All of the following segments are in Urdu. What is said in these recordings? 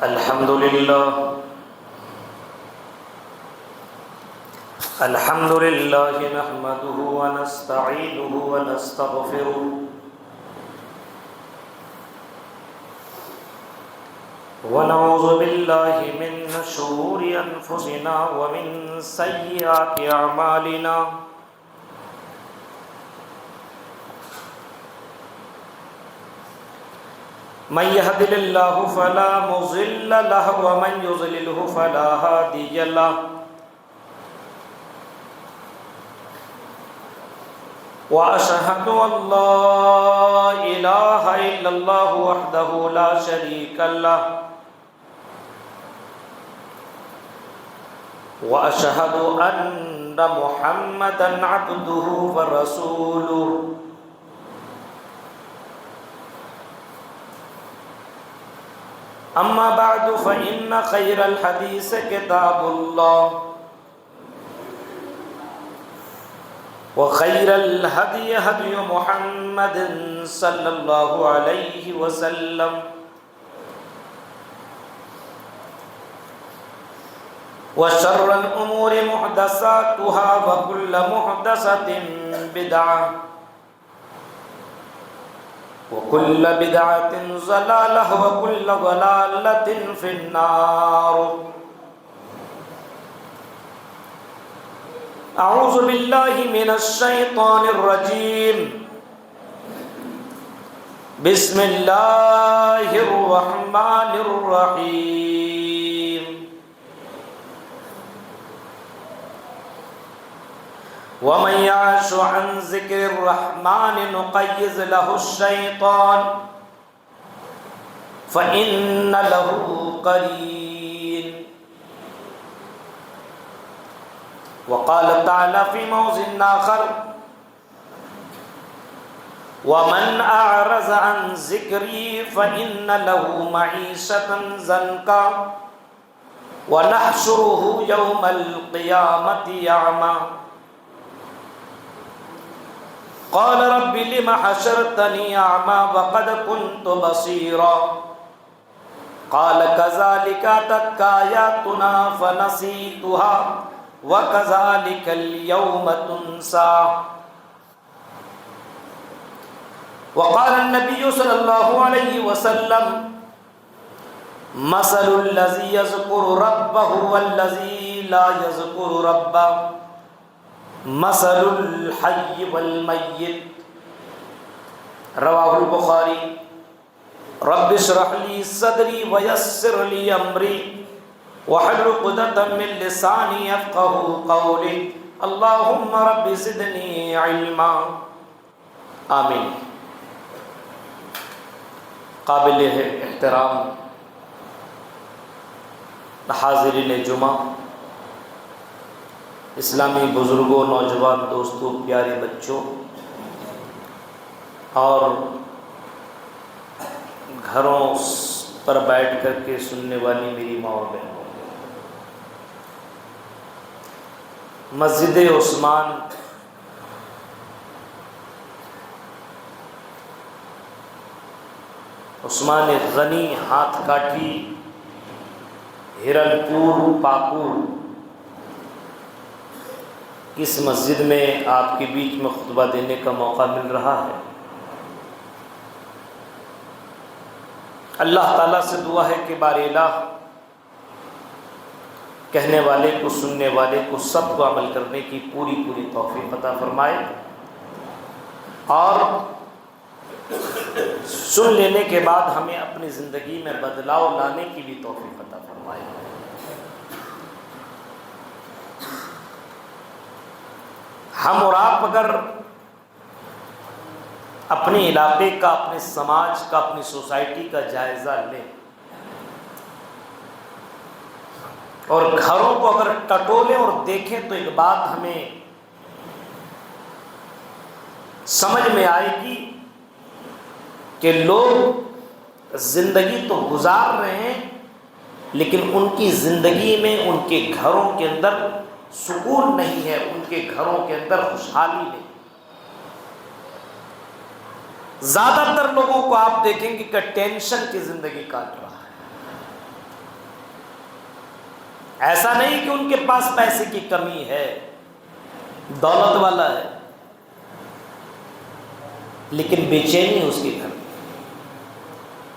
الحمد لله نحمده ونستعينه ونستغفره ونعوذ بالله من شرور أنفسنا ومن سيئات أعمالنا من يهد الله فلا مضل له ومن يضلل فلا هادي له وأشهد أن لا إله إلا الله وحده لا شريك له وأشهد أن محمدا عبده ورسوله أما بعد فإن خير الحديث كتاب الله وخير الهدي هدي محمد صلى الله عليه وسلم وشر الأمور محدثاتها وكل محدثة بدعة وكل بدعة ضلالة وكل ضلالة في النار. أعوذ بالله من الشيطان الرجيم. بسم الله الرحمن الرحيم. ومن يعش عن ذكر الرحمن نقيض له الشيطان فإن له قرين. وقال تعالى في موضع آخر ومن أعرض عن ذكري فإن له معيشة ضنكا ونحشره يوم القيامة أعمى قال رب لم حشرتني أعمى وقد كنت بصيرا قال كذلك أتتك آياتنا فنسيتها وكذلك اليوم تنسى. وقال النبي صلى الله عليه وسلم مثل الذي يذكر ربه والذي لا يذكر ربه مثل الحي والمیت. رواہ البخاری. رب اشرح لي صدري ويسر لي امري واحلل عقدة من لساني يفقهوا قولي اللهم رب زدني علما. آمین. قابل احترام حاضرین جمعہ، اسلامی بزرگوں، نوجوان دوستوں، پیارے بچوں اور گھروں پر بیٹھ کر کے سننے والی میری ماں اور بہنوں، مسجد عثمان غنی ہاتھ کاٹھی ہرن پور پاکور، اس مسجد میں آپ کے بیچ میں خطبہ دینے کا موقع مل رہا ہے. اللہ تعالیٰ سے دعا ہے کہ بار الہ کہنے والے کو، سننے والے کو، سب کو عمل کرنے کی پوری توفیق عطا فرمائے اور سن لینے کے بعد ہمیں اپنی زندگی میں بدلاؤ لانے کی بھی توفیق عطا فرمائے. ہم اور آپ اگر اپنے علاقے کا، اپنے سماج کا، اپنی سوسائٹی کا جائزہ لیں اور گھروں کو اگر ٹٹولیں اور دیکھیں تو ایک بات ہمیں سمجھ میں آئے گی کہ لوگ زندگی تو گزار رہے ہیں لیکن ان کی زندگی میں، ان کے گھروں کے اندر سکون نہیں ہے، ان کے گھروں کے اندر خوشحالی نہیں. زیادہ تر لوگوں کو آپ دیکھیں گے کہ ٹینشن کی زندگی کاٹ رہا ہے. ایسا نہیں کہ ان کے پاس پیسے کی کمی ہے، دولت والا ہے، لیکن بے چینی اس کے گھر میں۔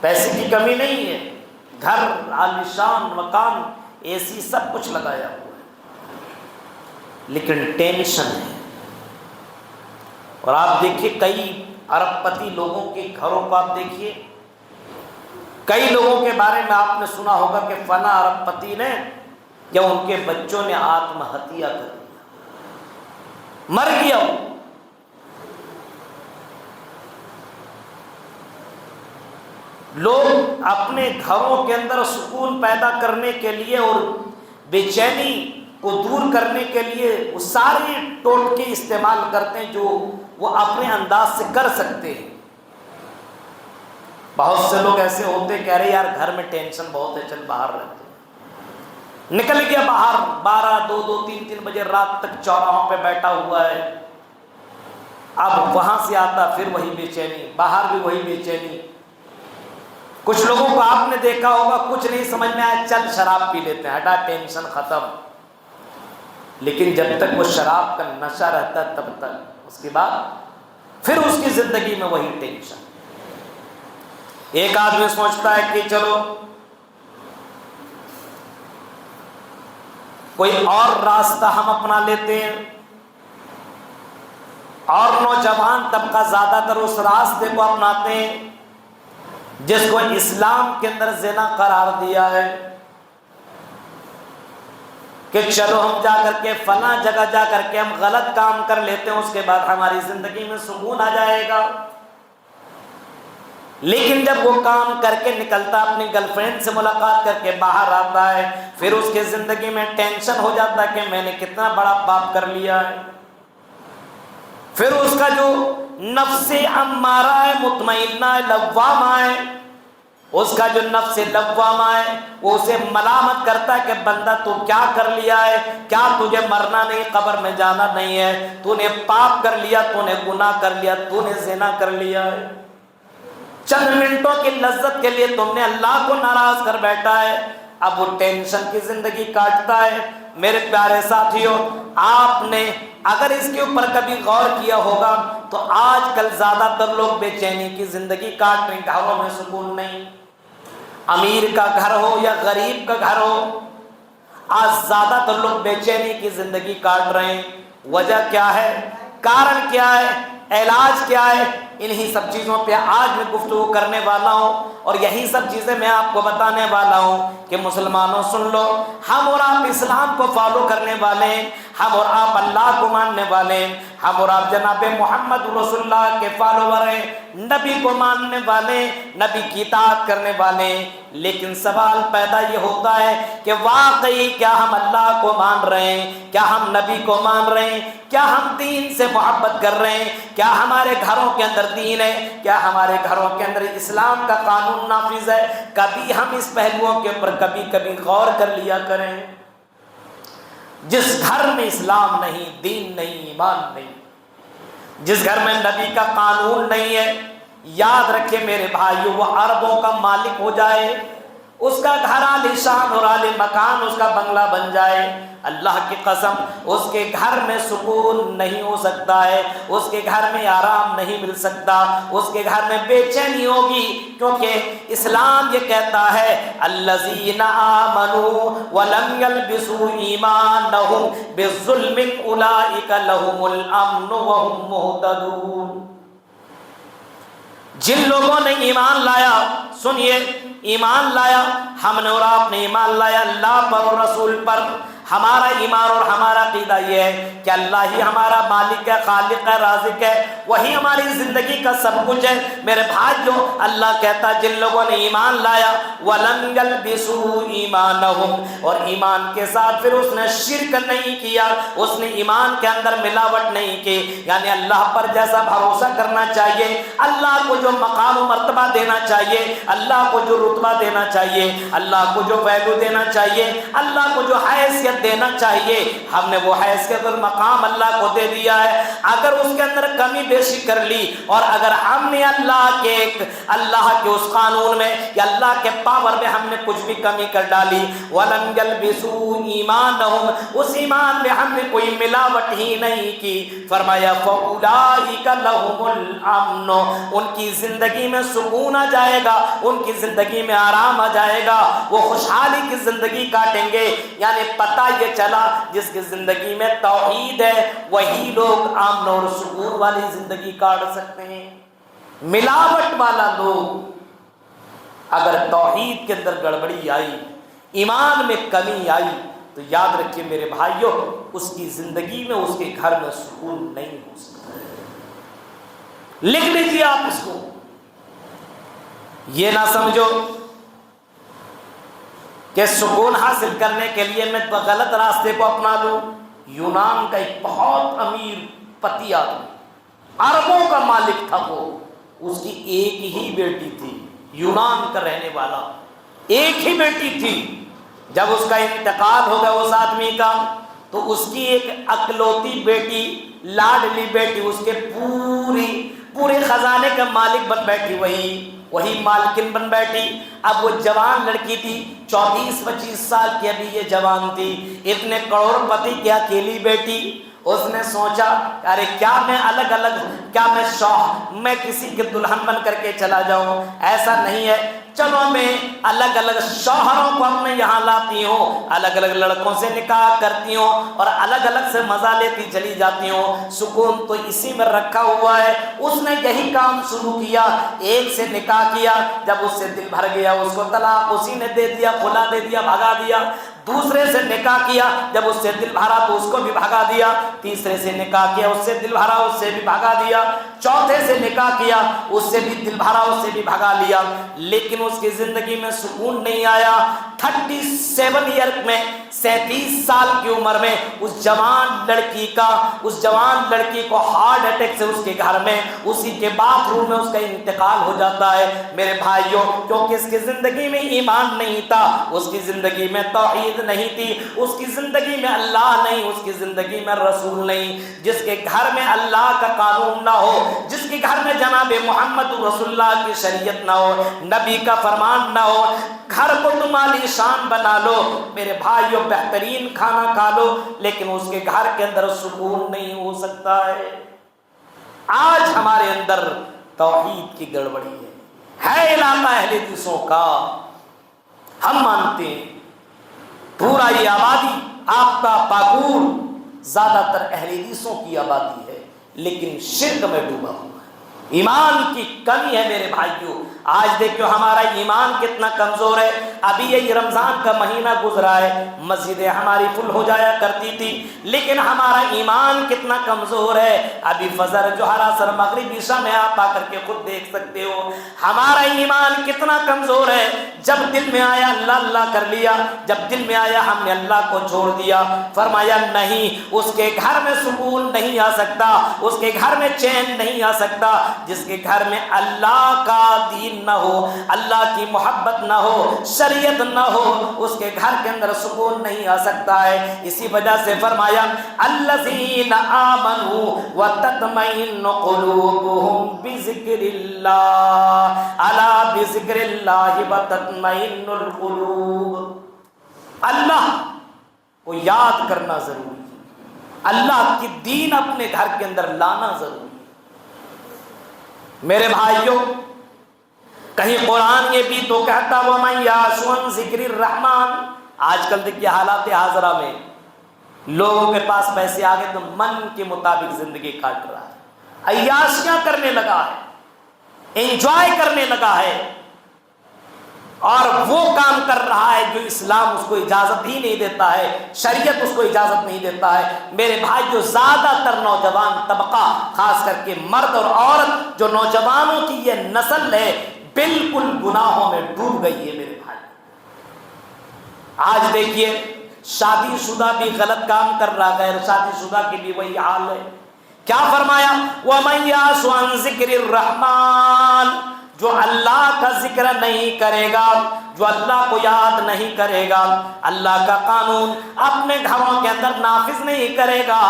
پیسے کی کمی نہیں ہے، گھر عالیشان، مکان، اے سی، سب کچھ لگایا ہوا ہے، لیکن ٹینشن ہے۔ اور آپ دیکھیے کئی ارب پتی لوگوں کے گھروں کو آپ دیکھیے، کئی لوگوں کے بارے میں آپ نے سنا ہوگا کہ فلاں ارب پتی نے یا ان کے بچوں نے آتم ہتیا کر دیا، مر گیا وہ۔ لوگ اپنے گھروں کے اندر سکون پیدا کرنے کے لیے اور بے چینی کو دور کرنے کے لیے وہ سارے ٹوٹکے استعمال کرتے ہیں جو وہ اپنے انداز سے کر سکتے ہیں۔ بہت سے لوگ ایسے ہوتے کہہ رہے یار گھر میں ٹینشن بہت ہے، چل باہر رہتے ہیں، نکل گیا باہر، 12، 2، 3 بجے رات تک چوراہوں پہ بیٹھا ہوا ہے، اب وہاں سے آتا پھر وہی بے چینی، باہر بھی وہی بے چینی۔ کچھ لوگوں کو آپ نے دیکھا ہوگا کچھ نہیں سمجھ میں آیا، چل شراب پی لیتے ہیں، ہٹا ٹینشن ختم، لیکن جب تک وہ شراب کا نشہ رہتا ہے تب تک، اس کے بعد پھر اس کی زندگی میں وہی ٹینشن۔ ایک آدمی سوچتا ہے کہ چلو کوئی اور راستہ ہم اپنا لیتے ہیں، اور نوجوان طبقہ زیادہ تر اس راستے کو اپناتے ہیں جس کو اسلام کے اندر زنا قرار دیا ہے، کہ چلو ہم جا کر کے فلاں جگہ جا کر کے ہم غلط کام کر لیتے ہیں، اس کے بعد ہماری زندگی میں سکون آ جائے گا۔ لیکن جب وہ کام کر کے نکلتا، اپنی گرل فرینڈ سے ملاقات کر کے باہر آتا ہے، پھر اس کی زندگی میں ٹینشن ہو جاتا ہے کہ میں نے کتنا بڑا پاپ کر لیا ہے۔ پھر اس کا جو نفس امارہ ہے، مطمئنہ ہے، لوامہ ہے، اس کا جو نفس لوامہ ہے وہ اسے ملامت کرتا ہے کہ بندہ تو کیا کر لیا ہے، کیا تجھے مرنا نہیں، قبر میں جانا نہیں ہے، تو نے پاپ کر لیا، تو نے گناہ کر لیا، تو نے زنا کر لیا ہے، چند منٹوں کی لذت کے لیے تم نے اللہ کو ناراض کر بیٹھا ہے۔ اب وہ ٹینشن کی زندگی کاٹتا ہے۔ میرے پیارے ساتھیوں، آپ نے اگر اس کے اوپر کبھی غور کیا ہوگا تو آج کل زیادہ تر لوگ بے چینی کی زندگی کاٹ رہے ہیں، گھروں میں سکون نہیں، امیر کا گھر ہو یا غریب کا گھر ہو، آج زیادہ تر لوگ بے چینی کی زندگی کاٹ رہے ہیں۔ وجہ کیا ہے؟ کارن کیا ہے؟ علاج کیا ہے؟ انہی سب چیزوں پہ آج میں گفتگو کرنے والا ہوں، اور یہی سب چیزیں میں آپ کو بتانے والا ہوں کہ مسلمانوں سن لو، ہم اور آپ اسلام کو فالو کرنے والے ہیں، ہم اور آپ اللہ کو ماننے والے ہیں، ہم اور آپ جناب محمد رسول اللہ کے فالوور ہیں، نبی کو ماننے والے ہیں، نبی کی اطاعت کرنے والے ہیں، لیکن سوال پیدا یہ ہوتا ہے کہ واقعی کیا ہم اللہ کو مان رہے ہیں؟ کیا ہم نبی کو مان رہے ہیں؟ کیا ہم دین سے محبت کر رہے ہیں؟ کیا ہمارے گھروں کے اندر دین ہے؟ کیا ہمارے گھروں کے اندر اسلام کا قانون نافذ ہے؟ کبھی ہم اس پہلوؤں کے اوپر کبھی غور کر لیا کریں۔ جس گھر میں اسلام نہیں، دین نہیں، ایمان نہیں، جس گھر میں نبی کا قانون نہیں ہے، یاد رکھے میرے بھائیو، وہ عربوں کا مالک ہو جائے، اس کا گھر عالیشان اور عالی مکان اس کا بنگلہ بن جائے، اللہ کی قسم اس کے گھر میں سکون نہیں ہو سکتا ہے، اس کے گھر میں آرام نہیں مل سکتا، اس کے گھر میں بے چینی ہوگی، کیونکہ اسلام یہ کہتا ہے الذین آمنوا ولم یلبسوا ایمانہم بظلم اولئک لہم الامن وہم مہتدون۔ جن لوگوں نے ایمان لایا، سنیے، ایمان لایا، ہم نے اور آپ نے ایمان لایا اللہ پر اور رسول پر، ہمارا ایمان اور ہمارا عقیدہ یہ ہے کہ اللہ ہی ہمارا مالک ہے، خالق ہے، رازق ہے، وہی ہماری زندگی کا سب کچھ ہے۔ میرے بھائیو، اللہ کہتا جن لوگوں نے ایمان لایا وَلَمْ يَلْبِسُوا ایمانہم، اور ایمان کے ساتھ پھر اس نے شرک نہیں کیا، اس نے ایمان کے اندر ملاوٹ نہیں کی، یعنی اللہ پر جیسا بھروسہ کرنا چاہیے، اللہ کو جو مقام و مرتبہ دینا چاہیے، اللہ کو جو رتبہ دینا چاہیے، اللہ کو جو ویلیو دینا چاہیے، اللہ کو جو حیثیت حیثیت دینا چاہیے، ہم نے وہ حیثیت اور مقام اللہ کو دے دیا ہے۔ اگر اس کے اندر کمی بیشی کر لی اور اگر ہم نے اللہ کے اس قانون میں یا اللہ کے پاور میں ہم نے کچھ بھی کمی کر ڈالی، وَلَمْ يَلْبِسُوا إِيمَانَهُمْ، اس ایمان میں ہم نے کوئی ملاوٹ ہی نہیں کی، فرمایا فَأُولَٰئِكَ لَهُمُ الْأَمْنُ، ان کی زندگی میں سکون آ جائے گا، ان کی زندگی میں آرام آ جائے گا، وہ خوشحالی کی زندگی کاٹیں گے۔ یعنی پتہ یہ چلا جس کی زندگی میں توحید ہے وہی لوگ امن اور سکون والی زندگی کاٹ سکتے ہیں۔ ملاوٹ والا لوگ، اگر توحید کے اندر گڑبڑی آئی، ایمان میں کمی آئی، تو یاد رکھیے میرے بھائیوں، اس کی زندگی میں اس کے گھر میں سکون نہیں ہو سکتا۔ لکھ لیجیے آپ اس کو، یہ نہ سمجھو کہ سکون حاصل کرنے کے لیے میں غلط راستے کو اپنا لوں۔ یونان کا ایک بہت امیر پتی آدمی، اربوں کا مالک تھا، وہ اس کی ایک ہی بیٹی تھی، یونان کا رہنے والا، ایک ہی بیٹی تھی۔ جب اس کا انتقال ہو گیا اس آدمی کا، تو اس کی ایک اکلوتی بیٹی، لاڈلی بیٹی، اس کے پورے خزانے کا مالک بن بیٹھی، وہی مالکن بن بیٹھی۔ اب وہ جوان لڑکی تھی، 24-25 سال کی، ابھی یہ جوان تھی، اتنے کروڑ پتی کی اکیلی بیٹی۔ اس نے سوچا ارے کیا میں کسی کے دلہن بن کر کے چلا جاؤں، ایسا نہیں ہے، چلو میں الگ الگ شوہروں کو اپنے یہاں لاتی ہوں، الگ الگ لڑکوں سے نکاح کرتی ہوں اور الگ الگ سے مزہ لیتی چلی جاتی ہوں، سکون تو اسی میں رکھا ہوا ہے۔ اس نے یہی کام شروع کیا، ایک سے نکاح کیا، جب اس سے دل بھر گیا اس کو طلاق اسی نے دے دیا، خلا دے دیا، بھگا دیا۔ دوسرے سے نکاح کیا، جب اس سے دل بھرا تو اس کو بھی بھگا دیا۔ تیسرے سے نکاح کیا، اس سے دل بھرا، اس سے بھی بھگا دیا۔ چوتھے سے نکاح کیا، اس سے بھی دل بھرا، اس سے بھی بھگا لیا، لیکن اس کی زندگی میں سکون نہیں آیا۔ 37 ایئر میں، 37 سال کی عمر میں اس جوان لڑکی کو ہارٹ اٹیک سے اس کے گھر میں، اسی کے باتھ روم میں اس کا انتقال ہو جاتا ہے۔ میرے بھائیوں، کیونکہ اس کی زندگی میں ایمان نہیں تھا، اس کی زندگی میں توحید نہیں تھی، اس کی زندگی میں اللہ نہیں، اس کی زندگی میں رسول نہیں۔ جس کے گھر میں اللہ کا قانون نہ ہو، جس کے گھر میں جناب محمد رسول اللہ کی شریعت نہ ہو، نبی کا فرمان نہ ہو، گھر کو تم عالی شان بنا لو، میرے بھائیوں بہترین کھانا کھا لو، لیکن اس کے گھر کے اندر سکون نہیں ہو سکتا ہے۔ آج ہمارے اندر توحید کی گڑبڑی ہے علاقہ اہل حدیثوں کا، ہم مانتے ہیں پورا یہ آبادی آپ کا پاکور زیادہ تر اہل حدیثوں کی آبادی ہے، لیکن شرک میں ڈوبا ہوا ہے، ایمان کی کمی ہے میرے بھائیوں۔ آج دیکھو ہمارا ایمان کتنا کمزور ہے۔ ابھی یہ رمضان کا مہینہ گزرا ہے، مسجدیں ہماری فل ہو جایا کرتی تھی، لیکن ہمارا ایمان کتنا کمزور ہے۔ ابھی فجر، جوہر، عصر، مغرب، عشاء میں آپ آ کر کے خود دیکھ سکتے ہو ہمارا ایمان کتنا کمزور ہے۔ جب دل میں آیا اللہ اللہ کر لیا، جب دل میں آیا ہم نے اللہ کو چھوڑ دیا۔ فرمایا نہیں، اس کے گھر میں سکون نہیں آ سکتا، اس کے گھر میں چین نہیں آ سکتا جس کے گھر میں اللہ کا دین نہ ہو، اللہ کی محبت نہ ہو، شریعت نہ ہو، اس کے گھر کے اندر سکون نہیں آ سکتا ہے۔ اسی وجہ سے فرمایا الذین آمنوا وتطمئن قلوبهم بذکر اللہ، الا بذکر اللہ وتطمئن القلوب۔ اللہ کو یاد کرنا ضروری ہے، اللہ کی دین اپنے گھر کے اندر لانا ضروری ہے۔ میرے بھائیوں، کہیں قرآن یہ بھی تو کہتا وَمَن یَعْشُ عَن ذِکْرِ الرَّحْمَٰنِ۔ آج کل دیکھیے حالات حاضرہ میں لوگوں کے پاس پیسے آ گئے تو من کے مطابق زندگی کاٹ رہا ہے، عیاشیاں کرنے لگا ہے، انجوائے کرنے لگا ہے، اور وہ کام کر رہا ہے جو اسلام اس کو اجازت ہی نہیں دیتا ہے، شریعت اس کو اجازت نہیں دیتا ہے۔ میرے بھائی، جو زیادہ تر نوجوان طبقہ، خاص کر کے مرد اور عورت، جو نوجوانوں کی یہ نسل ہے، بالکل گناہوں میں ڈوب گئی ہے میرے بھائی۔ آج دیکھیے شادی شدہ بھی غلط کام کر رہا ہے، غیر شادی شدہ کے بھی وہی حال ہے۔ کیا فرمایا؟ وَمَن يَعْشُ عَن ذِکْرِ الرَّحْمَٰنِ، جو اللہ کا ذکر نہیں کرے گا، جو اللہ کو یاد نہیں کرے گا، اللہ کا قانون اپنے گھروں کے اندر نافذ نہیں کرے گا،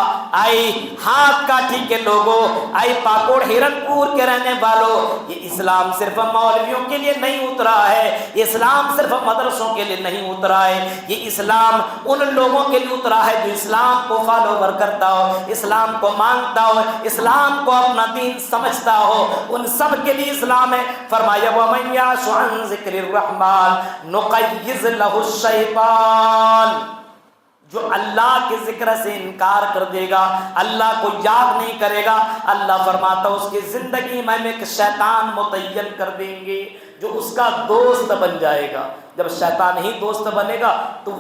آئی ہاتھ کاٹھی کے لوگوں، آئی پاکوڑ ہرن پور کے رہنے والوں، یہ اسلام صرف مولویوں کے لیے نہیں اترا ہے، یہ اسلام صرف مدرسوں کے لیے نہیں اترا ہے، یہ اسلام ان لوگوں کے لیے اترا ہے جو اسلام کو فالوور کرتا ہو، اسلام کو مانتا ہو، اسلام کو اپنا دین سمجھتا ہو، ان سب کے لیے اسلام ہے۔ فرمایا وَمَن يَعْشُ عَن ذِكْرِ الرَّحْمَنِ نُقَيِّضْ لَهُ الشَّيْطَانَ، جو اللہ کے ذکر سے انکار کر دے گا، اللہ کو یاد نہیں کرے گا، اللہ فرماتا ہے اس کی زندگی میں ایک شیطان متعین کر دیں گے جو اس کا دوست بن جائے گا۔ جب شیطان ہی دوست بنے گا تو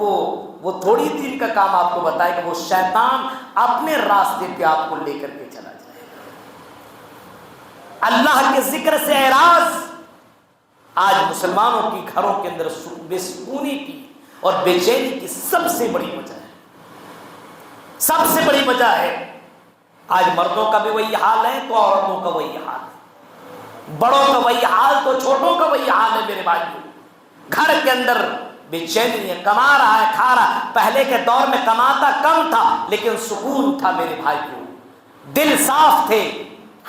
وہ تھوڑی دن کا کام آپ کو بتائے گا، وہ شیطان اپنے راستے پہ آپ کو لے کر کے چلا جائے گا۔ اللہ کے ذکر سے اعراض آج مسلمانوں کی گھروں کے اندر بے سکونی کی اور بے چینی کی سب سے بڑی وجہ ہے، سب سے بڑی وجہ ہے۔ آج مردوں کا بھی وہی حال ہے تو عورتوں کا وہی حال ہے، بڑوں کا وہی حال تو چھوٹوں کا وہی حال ہے۔ میرے بھائیوں، گھر کے اندر بے چینی ہے، کما رہا ہے، کھا رہا ہے۔ پہلے کے دور میں کماتا کم تھا لیکن سکون تھا میرے بھائیوں، دل صاف تھے،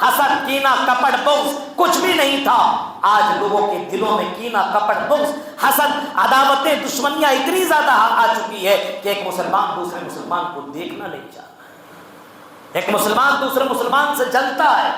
حسد، کینہ، کپٹ، بغض کچھ بھی نہیں تھا۔ آج لوگوں کے دلوں میں کینہ، کپٹ، بغض، حسد، عداوتیں، دشمنیاں اتنی زیادہ آ چکی ہے کہ ایک مسلمان دوسرے مسلمان کو دیکھنا نہیں چاہتا، ایک مسلمان دوسرے مسلمان سے جلتا ہے۔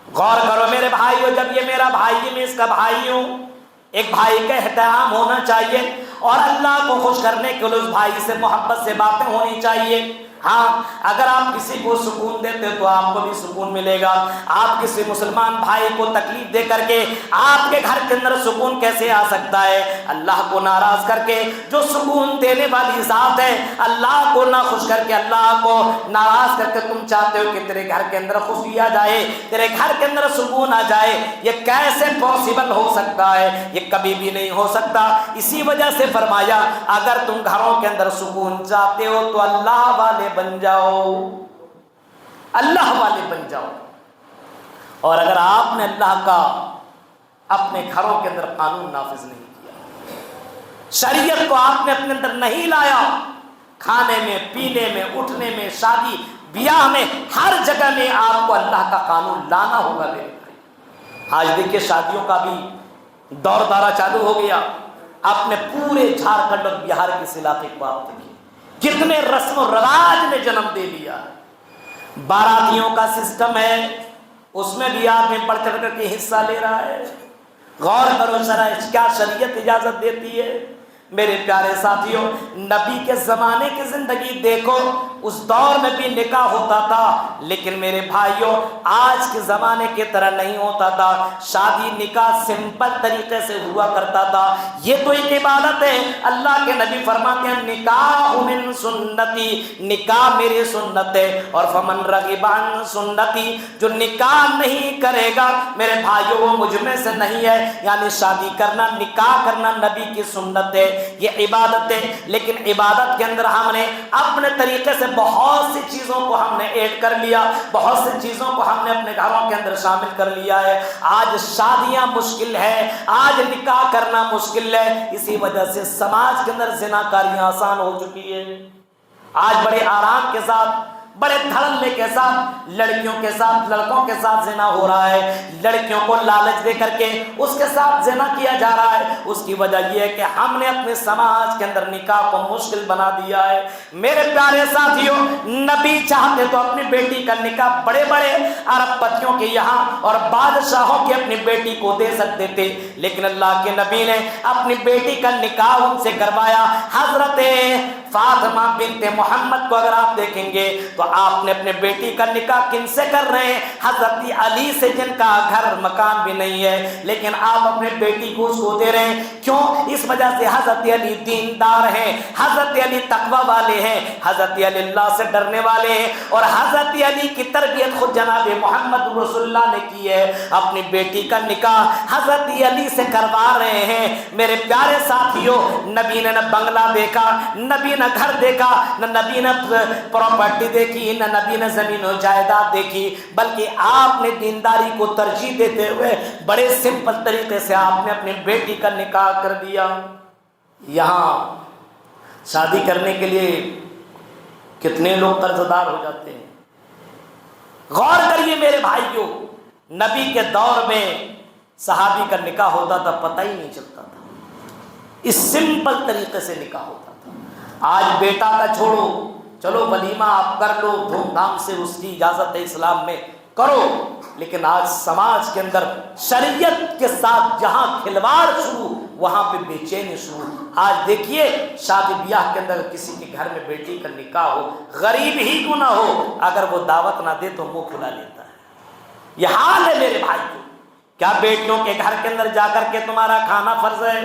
غور کرو میرے بھائیوں، جب یہ میرا بھائی ہے، میں اس کا بھائی ہوں، ایک بھائی کا احترام ہونا چاہیے اور اللہ کو خوش کرنے کے لیے اس بھائی سے محبت سے باتیں ہونی چاہیے۔ ہاں، اگر آپ کسی کو سکون دیتے تو آپ کو بھی سکون ملے گا۔ آپ کسی مسلمان بھائی کو تکلیف دے کر کے آپ کے گھر کے اندر سکون کیسے آ سکتا ہے؟ اللہ کو ناراض کر کے، جو سکون دینے والی ذات ہے، اللہ کو نہ خوش کر کے، اللہ کو ناراض کر کے تم چاہتے ہو کہ تیرے گھر کے اندر خوشی آ جائے، تیرے گھر کے اندر سکون آ جائے، یہ کیسے پاسبل ہو سکتا ہے؟ یہ کبھی بھی نہیں ہو سکتا۔ اسی وجہ سے فرمایا اگر تم گھروں کے اندر سکون چاہتے ہو تو اللہ والے بن جاؤ، اللہ والے بن جاؤ۔ اور اگر آپ نے اللہ کا اپنے گھروں کے اندر قانون نافذ نہیں کیا، شریعت کو آپ نے اپنے اندر نہیں لایا، کھانے میں، پینے میں، اٹھنے میں، شادی بیاہ میں، ہر جگہ میں آپ کو اللہ کا قانون لانا ہوگا میرے بھائی۔ آج دیکھیے شادیوں کا بھی دور دورہ چالو ہو گیا، اپنے پورے جھارکھنڈ اور بہار کے اس علاقے کو آپ دیکھیے کتنے رسم و رواج نے جنم دے لیا۔ باراتیوں کا سسٹم ہے، اس میں بھی آدمی بڑھ چڑھ کر کے حصہ لے رہا ہے۔ غور کرو ذرا، کیا شریعت اجازت دیتی ہے؟ میرے پیارے ساتھیوں، نبی کے زمانے کی زندگی دیکھو، اس دور میں بھی نکاح ہوتا تھا، لیکن میرے بھائیوں آج کے زمانے کی طرح نہیں ہوتا تھا۔ شادی نکاح سمپل طریقے سے ہوا کرتا تھا۔ یہ تو ایک عبادت ہے، اللہ کے نبی فرماتے ہیں نکاح من سنتی، نکاح میری سنت ہے، اور فمن رغب عن سنتی، جو نکاح نہیں کرے گا میرے بھائیوں وہ مجھ میں سے نہیں ہے۔ یعنی شادی کرنا، نکاح کرنا نبی کی سنت ہے، یہ عبادت ہے۔ لیکن عبادت کے اندر ہم نے اپنے طریقے سے بہت سی چیزوں کو ہم نے ایڈ کر لیا، بہت سی چیزوں کو ہم نے اپنے گھروں کے اندر شامل کر لیا ہے۔ آج شادیاں مشکل ہے، آج نکاح کرنا مشکل ہے، اسی وجہ سے سماج کے اندر زناکاریاں آسان ہو چکی ہے۔ آج بڑے آرام کے ساتھ، بڑے دھڑلے کے ساتھ لڑکیوں کے ساتھ، لڑکوں کے ساتھ زنا ہو رہا ہے، لڑکیوں کو لالچ دے کر کے اس کے ساتھ زنا کیا جا رہا ہے۔ اس کی وجہ یہ ہے کہ ہم نے اپنے سماج کے اندر نکاح کو مشکل بنا دیا ہے۔ میرے پیارے ساتھیوں، نبی چاہتے تو اپنی بیٹی کا نکاح بڑے بڑے عرب پتیوں کے یہاں اور بادشاہوں کی اپنی بیٹی کو دے سکتے تھے، لیکن اللہ کے نبی نے اپنی بیٹی کا نکاح ان سے کروایا۔ حضرت فاطمہ بنت محمد کو اگر آپ دیکھیں گے تو آپ نے اپنے بیٹی کا نکاح کن سے کر رہے ہیں؟ حضرت علی سے، جن کا گھر مکان بھی نہیں ہے، لیکن آپ اپنے بیٹی کو اس کو دے رہے ہیں۔ کیوں؟ اس وجہ سے حضرت علی دیندار ہیں، حضرت علی تقوی والے ہیں، حضرت علی اللہ سے ڈرنے والے ہیں، اور حضرت علی کی تربیت خود جناب محمد رسول اللہ نے کی ہے۔ اپنی بیٹی کا نکاح حضرت علی سے کروا رہے ہیں۔ میرے پیارے ساتھیوں، نبی نے نہ بنگلہ دیکھا، نبی نے گھر دیکھا، نہ نبی نے پراپرٹی دیکھی، نہ نبی نے زمین و جائیداد دیکھی، بلکہ آپ نے دینداری کو ترجیح دیتے ہوئے بڑے سمپل طریقے سے آپ نے اپنی بیٹی کا نکاح کر دیا۔ یہاں شادی کرنے کے لیے کتنے لوگ قرض دار ہو جاتے ہیں۔ غور کریے میرے بھائیوں، نبی کے دور میں صحابی کا نکاح ہوتا تھا پتہ ہی نہیں چلتا تھا، اس سمپل طریقے سے نکاح ہوتا تھا۔ آج بیٹا کا چھوڑو، چلو ولیمہ آپ کر لو دھوم دھام سے، اس کی اجازت ہے اسلام میں، کرو، لیکن آج سماج کے اندر شریعت کے ساتھ جہاں کھلواڑ شروع وہاں پہ بے چینی شروع۔ آج دیکھیے شادی بیاہ کے اندر کسی کے گھر میں بیٹی کا نکاح ہو، غریب ہی کیوں نہ ہو، اگر وہ دعوت نہ دے تو منہ کھلا لیتا ہے۔ یہ حال ہے میرے بھائی کو۔ کیا بیٹیوں کے گھر کے اندر جا کر کے تمہارا کھانا فرض ہے؟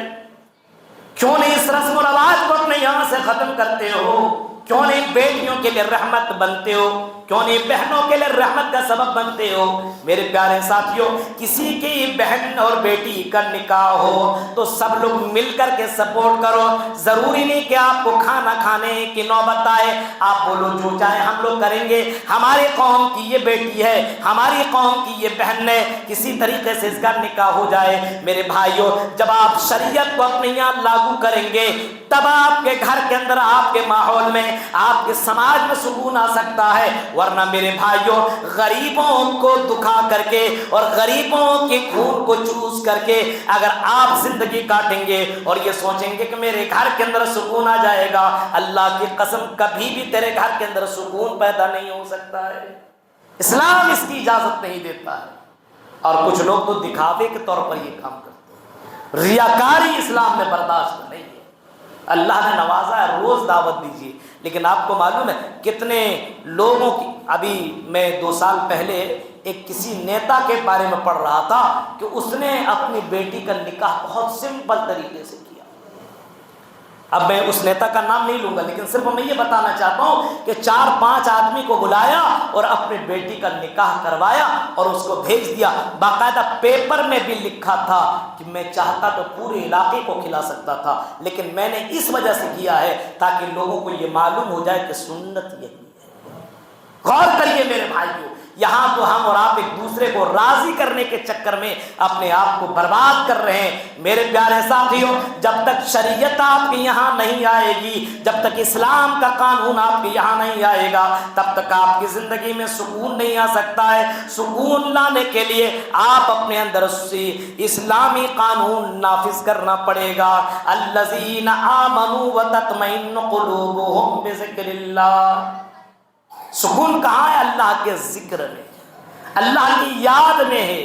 کیوں نہیں اس رسم و رواج کو اپنے یہاں سے ختم کرتے ہو؟ کیوں نہیں بیٹیوں کے لیے رحمت بنتے ہو؟ کیوں نہیں بہنوں کے لیے رحمت کا سبب بنتے ہو؟ میرے پیارے ساتھیوں، کسی کی بہن اور بیٹی کا نکاح ہو تو سب لوگ مل کر کے سپورٹ کرو۔ ضروری نہیں کہ آپ کو کھانا کھانے کی نوبت آئے، آپ بولو جو چاہے ہم لوگ کریں گے، ہماری قوم کی یہ بیٹی ہے، ہماری قوم کی یہ بہن ہے، کسی طریقے سے اس کا نکاح ہو جائے۔ میرے بھائیوں، جب آپ شریعت کو اپنے یہاں لاگو کریں گے تب آپ کے گھر کے اندر، آپ کے ماحول میں، آپ کے سماج میں سکون آ سکتا ہے، ورنہ میرے بھائیوں غریبوں کو دکھا کر کے اور غریبوں کے خون کو چوس کر کے اگر آپ زندگی کاٹیں گے اور یہ سوچیں گے کہ میرے گھر کے اندر سکون آ جائے گا، اللہ کی قسم کبھی بھی تیرے گھر کے اندر سکون پیدا نہیں ہو سکتا ہے۔ اسلام اس کی اجازت نہیں دیتا ہے، اور کچھ لوگ تو دکھاوے کے طور پر یہ کام کرتے ہیں۔ ریاکاری اسلام میں برداشت نہیں ہے۔ اللہ نے نوازا ہے، روز دعوت دیجیے، لیکن آپ کو معلوم ہے کتنے لوگوں کی، ابھی میں 2 سال پہلے ایک کسی نیتا کے بارے میں پڑھ رہا تھا کہ اس نے اپنی بیٹی کا نکاح بہت سمپل طریقے سے کیا۔ اب میں اس نیتا کا نام نہیں لوں گا، لیکن صرف میں یہ بتانا چاہتا ہوں کہ 4-5 آدمی کو بلایا اور اپنی بیٹی کا نکاح کروایا اور اس کو بھیج دیا۔ باقاعدہ پیپر میں بھی لکھا تھا کہ میں چاہتا تو پورے علاقے کو کھلا سکتا تھا، لیکن میں نے اس وجہ سے کیا ہے تاکہ لوگوں کو یہ معلوم ہو جائے کہ سنت یہی ہے۔ غور کریے میرے بھائیوں، یہاں تو ہم اور آپ ایک دوسرے کو راضی کرنے کے چکر میں اپنے آپ کو برباد کر رہے ہیں۔ میرے پیارے ساتھیوں، جب تک شریعت آپ کے یہاں نہیں آئے گی، جب تک اسلام کا قانون آپ کے یہاں نہیں آئے گا، تب تک آپ کی زندگی میں سکون نہیں آ سکتا ہے۔ سکون لانے کے لیے آپ اپنے اندر اسلامی قانون نافذ کرنا پڑے گا۔ الذین آمنوا وتطمئن قلوبهم بذکر اللہ۔ سکون کہاں ہے؟ اللہ کے ذکر میں، اللہ کی یاد میں ہے۔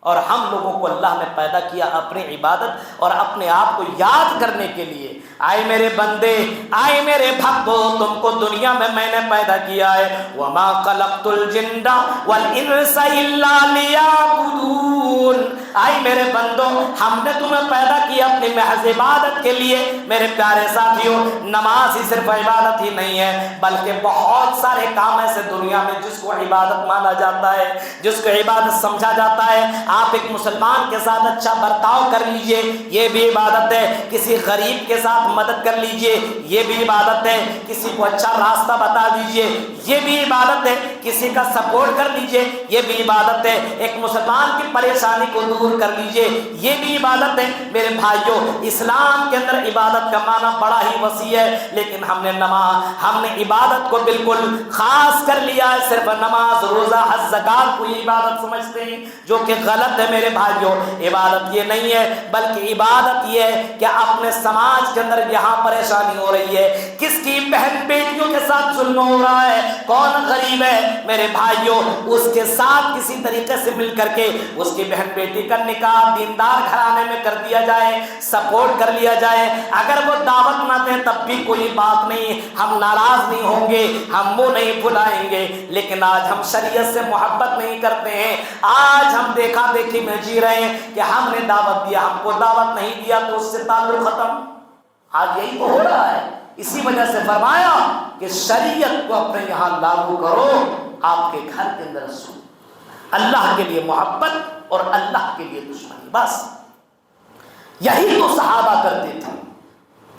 اور ہم لوگوں کو اللہ نے پیدا کیا اپنی عبادت اور اپنے آپ کو یاد کرنے کے لیے۔ آئے میرے بندے، آئے میرے بھکتو، تم کو دنیا میں نے پیدا کیا ہے۔ وما خلقت الجن والانس الا لیعبدون۔ آئے میرے بندو، ہم نے تمہیں پیدا کیا اپنی محض عبادت کے لیے۔ میرے پیارے ساتھیوں، نماز ہی صرف عبادت ہی نہیں ہے، بلکہ بہت سارے کام ایسے دنیا میں جس کو عبادت مانا جاتا ہے، جس کو عبادت سمجھا جاتا ہے۔ آپ ایک مسلمان کے ساتھ اچھا برتاؤ کر لیجئے، یہ بھی عبادت ہے۔ کسی غریب کے ساتھ مدد کر لیجئے، یہ بھی عبادت ہے۔ کسی کو اچھا راستہ بتا دیجئے، یہ بھی عبادت ہے۔ کسی کا سپورٹ کر لیجئے، یہ بھی عبادت ہے۔ ایک مسلمان کی پریشانی کو دور کر لیجئے، یہ بھی عبادت ہے۔ میرے بھائیوں، اسلام کے اندر عبادت کا معنی بڑا ہی وسیع ہے، لیکن ہم نے عبادت کو بالکل خاص کر لیا ہے۔ صرف نماز، روزہ، حج، زکات کو یہ عبادت سمجھتے ہیں، جو کہ غلط ہے۔ میرے بھائیوں، عبادت یہ نہیں ہے، بلکہ عبادت یہ ہے کہ اپنے سماج کے اندر یہاں پریشانی ہو رہی ہے، کس کی بہن بیٹیوں کے ساتھ ظلم ہو رہا ہے، کون غریب ہے، میرے بھائیوں اس کے ساتھ کسی طریقے سے مل کر کے اس کی بہن بیٹی کا نکاح دیندار گھرانے میں کر دیا جائے، سپورٹ کر لیا جائے۔ اگر وہ دعوت نہ دیں تب بھی کوئی بات نہیں، ہم ناراض نہیں ہوں گے، ہم وہ نہیں بھلائیں گے، لیکن آج ہم شریعت سے محبت نہیں کرتے ہیں۔ آج ہم دیکھا دیکھی میں جی رہے ہیں کہ ہم نے دعوت دیا، ہم کو دعوت نہیں دیا تو اس سے تعلق ختم۔ آج یہی تو ہو رہا ہے۔ اسی وجہ سے فرمایا کہ شریعت کو اپنے یہاں لاگو کرو، آپ کے گھر کے اندر سکون، اللہ کے لیے محبت اور اللہ کے لیے دشمنی، بس یہی تو صحابہ کرتے تھے۔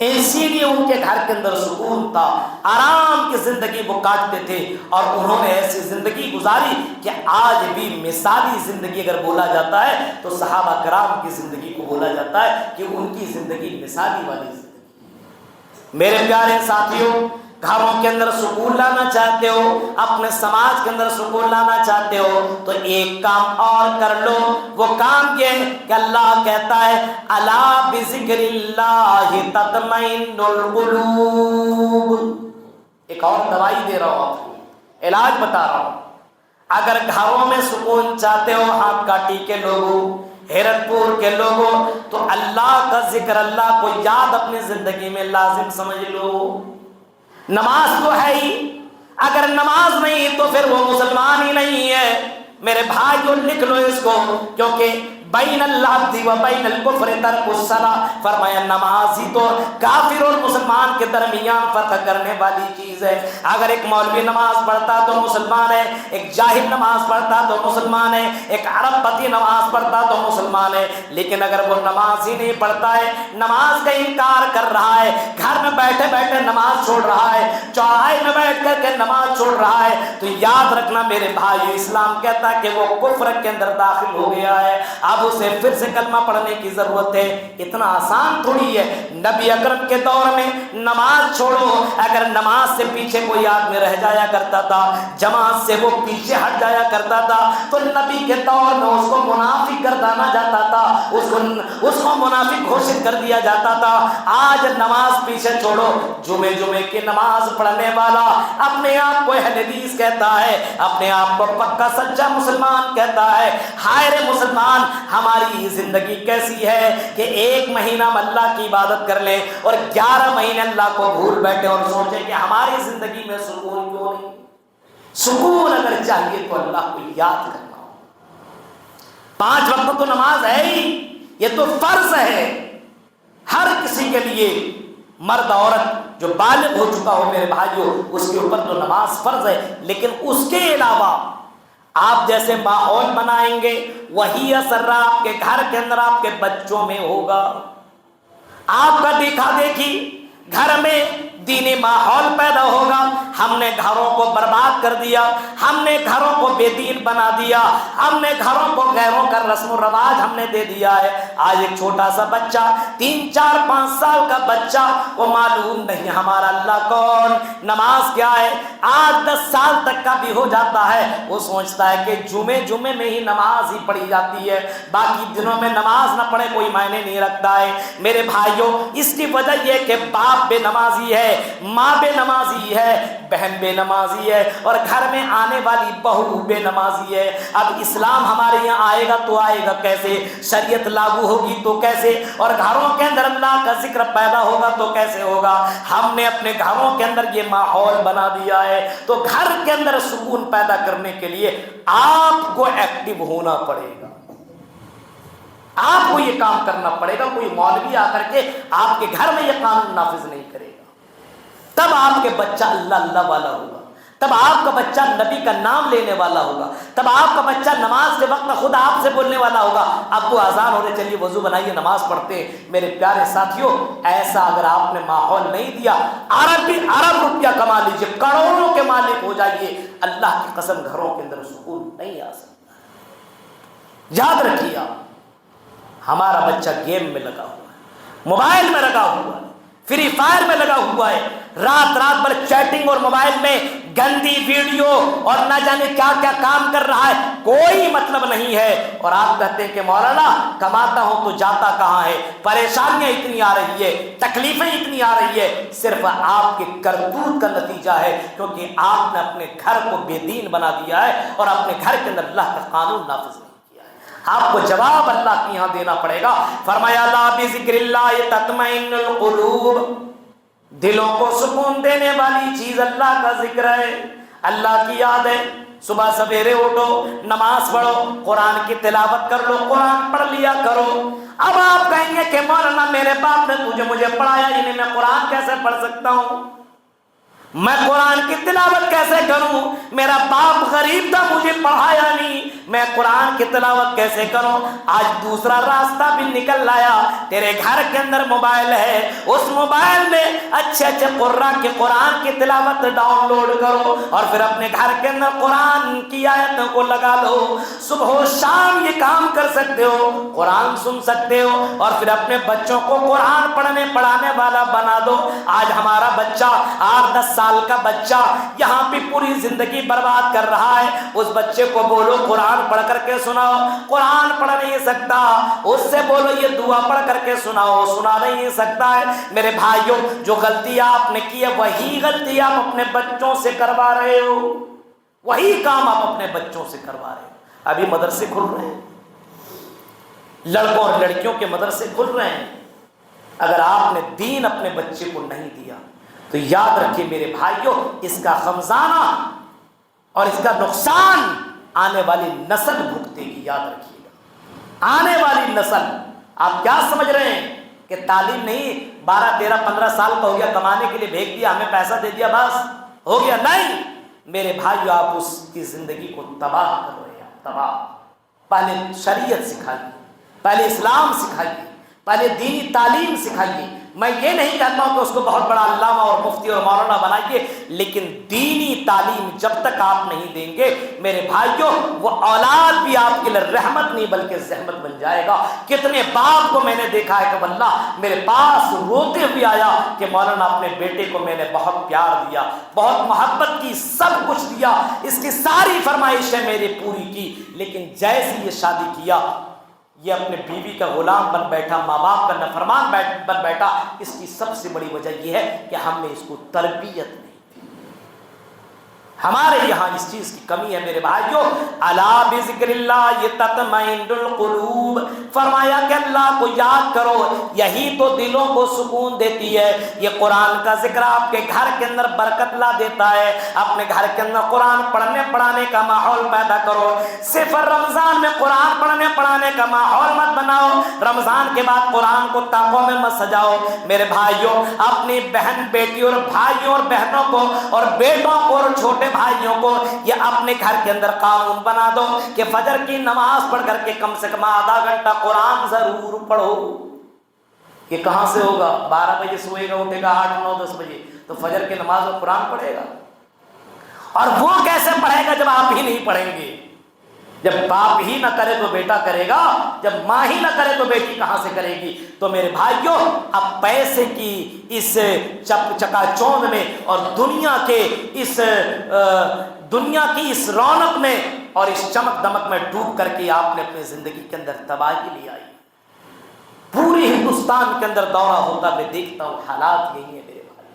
اسی لیے ان کے گھر کے اندر سکون تھا، آرام کی زندگی وہ کاٹتے تھے، اور انہوں نے ایسی زندگی گزاری کہ آج بھی مثالی زندگی اگر بولا جاتا ہے تو صحابہ کرام کی زندگی کو بولا جاتا ہے کہ ان کی زندگی مثالی والی زندگی۔ میرے پیارے ساتھیوں، گھروں کے اندر سکون لانا چاہتے ہو، اپنے سماج کے اندر سکون لانا چاہتے ہو، تو ایک کام اور کر لو، وہ کام یہ کہ اللہ کہتا ہے الا بذکر اللہ تطمئن القلوب۔ ایک اور دوائی دے رہا ہوں آپ کو، علاج بتا رہا ہوں۔ اگر گھروں میں سکون چاہتے ہو، ہاتھ کاٹی کے لوگوں، حیرت پور کے لوگوں، تو اللہ کا ذکر، اللہ کو یاد اپنی زندگی میں لازم سمجھ لو۔ نماز تو ہے ہی، اگر نماز نہیں تو پھر وہ مسلمان ہی نہیں ہے۔ میرے بھائیوں لکھ لو اس کو، کیونکہ بین العبد و بین الکفر ترک الصلاۃ، فرمایا نماز ہی تو کافر اور مسلمان کے درمیان فرق کرنے والی چیز ہے۔ اگر ایک مولوی نماز پڑھتا تو مسلمان ہے، ایک جاہل نماز پڑھتا تو مسلمان ہے، ایک عرب پتی نماز پڑھتا تو مسلمان ہے، لیکن اگر وہ نماز ہی نہیں پڑھتا ہے، نماز کا انکار کر رہا ہے، گھر میں بیٹھے بیٹھے نماز چھوڑ رہا ہے، چوراہے میں بیٹھ کر کے نماز چھوڑ رہا ہے، تو یاد رکھنا میرے بھائی، اسلام کہتا ہے کہ وہ کفر کے اندر داخل ہو گیا ہے، اب اسے پھر سے کلمہ پڑھنے کی ضرورت ہے۔ اتنا آسان تھوڑی ہے۔ نبی اکرم کے دور میں نماز چھوڑو، اگر نماز سے پیچھے کوئی آدمی رہ جایا کرتا تھا، جماعت سے وہ پیچھے ہٹ جایا کرتا تھا، تو نبی کے دور میں اس کو منافق گردانا جاتا تھا، اس کو منافق گھوشت کر دیا جاتا تھا۔ آج نماز پیچھے چھوڑو، جمعے کی نماز پڑھنے والا اپنے آپ کو اہل حدیث کہتا ہے، اپنے آپ کو پکا سچا مسلمان کہتا ہے۔ ہائے رے مسلمان، ہماری زندگی کیسی ہے کہ ایک مہینہ ہم اللہ کی عبادت کر لیں اور 11 مہینے اللہ کو بھول بیٹھے اور سوچیں کہ ہماری زندگی میں سکون کیوں نہیں۔ سکون اگر چاہیے تو اللہ کو یاد کرنا ہو۔ 5 وقت تو نماز ہے ہی، یہ تو فرض ہے ہر کسی کے لیے، مرد عورت جو بالغ ہو چکا ہو میرے بھائیوں، اس کے اوپر تو نماز فرض ہے۔ لیکن اس کے علاوہ آپ جیسے ماحول بنائیں گے، وہی اثر آپ کے گھر کے اندر آپ کے بچوں میں ہوگا۔ آپ کا دیکھا دیکھی گھر میں دینی ماحول پیدا ہوگا، ہم نے گھروں کو برباد کر دیا، ہم نے گھروں کو بے دین بنا دیا، ہم نے گھروں کو غیروں کا رسم و رواج ہم نے دے دیا ہے۔ آج ایک چھوٹا سا بچہ 3 4 5 سال کا بچہ، وہ معلوم نہیں ہمارا اللہ کون، نماز کیا ہے، 8 10 سال تک کا بھی ہو جاتا ہے، وہ سوچتا ہے کہ جمعے میں ہی نماز ہی پڑھی جاتی ہے، باقی دنوں میں نماز نہ پڑھے کوئی معنی نہیں رکھتا ہے۔ میرے بھائیوں، اس کی وجہ یہ کہ باپ بے نمازی ہے، ماں بے نمازی ہے، بہن بے نمازی ہے، اور گھر میں آنے والی بہو بے نمازی ہے۔ اب اسلام ہمارے یہاں آئے گا تو آئے گا کیسے، شریعت لاگو ہوگی تو کیسے، اور گھروں کے اندر اللہ کا ذکر پیدا ہوگا تو کیسے ہوگا۔ ہم نے اپنے گھروں کے اندر یہ ماحول بنا دیا ہے، تو گھر کے اندر سکون پیدا کرنے کے لیے آپ کو ایکٹیو ہونا پڑے گا، آپ کو یہ کام کرنا پڑے گا۔ کوئی مولوی آ کر کے آپ کے گھر میں یہ قانون نافذ نہیں کرے گا، تب آپ کے بچہ اللہ اللہ والا ہوگا، تب آپ کا بچہ نبی کا نام لینے والا ہوگا، تب آپ کا بچہ نماز کے وقت خود آپ سے بولنے والا ہوگا۔ ابو اذان ہو رہے، چلیے وضو بنائیے نماز پڑھتے ہیں۔ میرے پیارے ساتھیوں، ایسا اگر آپ نے ماحول نہیں دیا، ارب روپیہ کما لیجیے، کروڑوں کے مالک ہو جائیے، اللہ کی قسم گھروں کے اندر سکون نہیں آ سکتا۔ یاد رکھیے، ہمارا بچہ گیم میں لگا ہوا ہے، موبائل میں لگا ہوا ہے، فری فائر میں لگا ہوا ہے، رات بھر چیٹنگ اور موبائل میں گندی ویڈیو اور نہ جانے کیا کیا کام کر رہا ہے، کوئی مطلب نہیں ہے۔ اور آپ کہتے ہیں کہ مولانا کماتا ہوں تو جاتا کہاں ہے، پریشانیاں اتنی آ رہی ہے، تکلیفیں اتنی آ رہی ہے، صرف آپ کے کرتوت کا نتیجہ ہے، کیونکہ آپ نے اپنے گھر کو بے دین بنا دیا ہے اور اپنے گھر کے اندر اللہ کا قانون نافذ نہیں۔ آپ کو جواب اللہ کے یہاں دینا پڑے گا۔ فرمایا لا بذکر اللہ تطمئن القلوب، دلوں کو سکون دینے والی چیز اللہ کا ذکر ہے، اللہ کی یاد ہے۔ صبح سویرے اٹھو، نماز پڑھو، قرآن کی تلاوت کر لو، قرآن پڑھ لیا کرو۔ اب آپ کہیں گے کہ مولانا میرے باپ نے مجھے پڑھایا ہی نہیں، میں قرآن کیسے پڑھ سکتا ہوں؟ میں قرآن کی تلاوت کیسے کروں؟ میرا باپ غریب تھا، مجھے پڑھایا نہیں، میں قرآن کی تلاوت کیسے کروں؟ آج دوسرا راستہ بھی نکل آیا، تیرے گھر کے اندر موبائل ہے، اس موبائل میں اچھے اچھے قرآن کی تلاوت ڈاؤن لوڈ کرو اور پھر اپنے گھر کے اندر قرآن کی آیتوں کو لگا لو۔ صبح و شام یہ کام کر سکتے ہو، قرآن سن سکتے ہو اور پھر اپنے بچوں کو قرآن پڑھانے والا بنا دو۔ آج ہمارا بچہ 8-10 سال کا بچہ یہاں پہ پوری زندگی برباد کر رہا ہے، اس بچے کو بولو قرآن پڑھ کر کے سناؤ، قرآن پڑھ نہیں سکتا، اس سے بولو یہ دعا پڑھ کر کے سناؤ، سنا نہیں سکتا ہے۔ میرے بھائیوں، جو غلطی آپ نے کی ہے وہی غلطی آپ اپنے بچوں سے کروا رہے ہو، وہی کام آپ اپنے بچوں سے کروا رہے ہو۔ ابھی مدرسے کھل رہے ہیں، لڑکوں اور لڑکیوں کے مدرسے کھل رہے ہیں، اگر آپ نے دین اپنے بچے کو نہیں دیا تو یاد رکھیے میرے بھائیوں، اس کا خمزانہ اور اس کا نقصان آنے والی نسل بھگتے گی، یاد رکھیے گا۔ آنے والی نسل، آپ کیا سمجھ رہے ہیں کہ تعلیم نہیں، 12-13-15 سال کا ہو گیا، کمانے کے لیے بھیج دیا، ہمیں پیسہ دے دیا بس ہو گیا؟ نہیں میرے بھائیوں، آپ اس کی زندگی کو تباہ کر رہے ہیں، تباہ۔ پہلے شریعت سکھائیے، پہلے اسلام سکھائیے، پہلے دینی تعلیم سکھائیے۔ میں یہ نہیں کہتا ہوں کہ اس کو بہت بڑا علامہ اور مفتی اور مولانا بنائیے، لیکن دینی تعلیم جب تک آپ نہیں دیں گے میرے بھائیوں، وہ اولاد بھی آپ کے لیے رحمت نہیں بلکہ زحمت بن جائے گا۔ کتنے باپ کو میں نے دیکھا ہے کہ واللہ میرے پاس روتے ہوئے آیا کہ مولانا اپنے بیٹے کو میں نے بہت پیار دیا، بہت محبت کی، سب کچھ دیا، اس کی ساری فرمائشیں میری پوری کی، لیکن جیسے یہ شادی کیا یہ اپنے بیوی کا غلام بن بیٹھا، ماں باپ کا نافرمان بن بیٹھا۔ اس کی سب سے بڑی وجہ یہ ہے کہ ہم نے اس کو تربیت نہیں دی۔ ہمارے یہاں اس چیز کی کمی ہے میرے بھائیوں۔ الا بذکر اللہ تطمئن القلوب، فرمایا کہ اللہ کو یاد کرو، یہی تو دلوں کو سکون دیتی ہے۔ یہ قرآن کا ذکر آپ کے گھر کے اندر برکت لا دیتا ہے۔ اپنے گھر کے اندر قرآن پڑھنے کا ماحول پیدا کرو۔ صرف رمضان میں قرآن پڑھنے کا ماحول مت بناؤ، رمضان کے بعد قرآن کو طاقوں میں مت سجاؤ۔ میرے بھائیوں، اپنی بہن بیٹیوں اور بھائیوں اور بہنوں کو اور بیٹوں کو اور چھوٹے بھائیوں کو یہ اپنے گھر کے اندر قانون بنا دو کہ فجر کی نماز پڑھ کر کے کم سے کم آدھا گھنٹہ قرآن ضرور پڑھو۔ یہ کہاں سے ہوگا؟ 12 بجے سوئے گا، اٹھے گا 8-9-10 بجے، تو فجر کی نماز میں قرآن پڑھے گا؟ اور وہ کیسے پڑھے گا جب آپ ہی نہیں پڑھیں گے؟ جب باپ ہی نہ کرے تو بیٹا کرے گا، جب ماں ہی نہ کرے تو بیٹی کہاں سے کرے گی؟ تو میرے بھائیوں، اب پیسے کی اس چکا چوند میں اور دنیا کی اس رونق میں اور اس چمک دمک میں ڈوب کر کے آپ نے اپنی زندگی کے اندر تباہی لے آئی۔ پورے ہندوستان کے اندر دورہ ہوتا میں دیکھتا ہوں، حالات یہی ہے میرے بھائی۔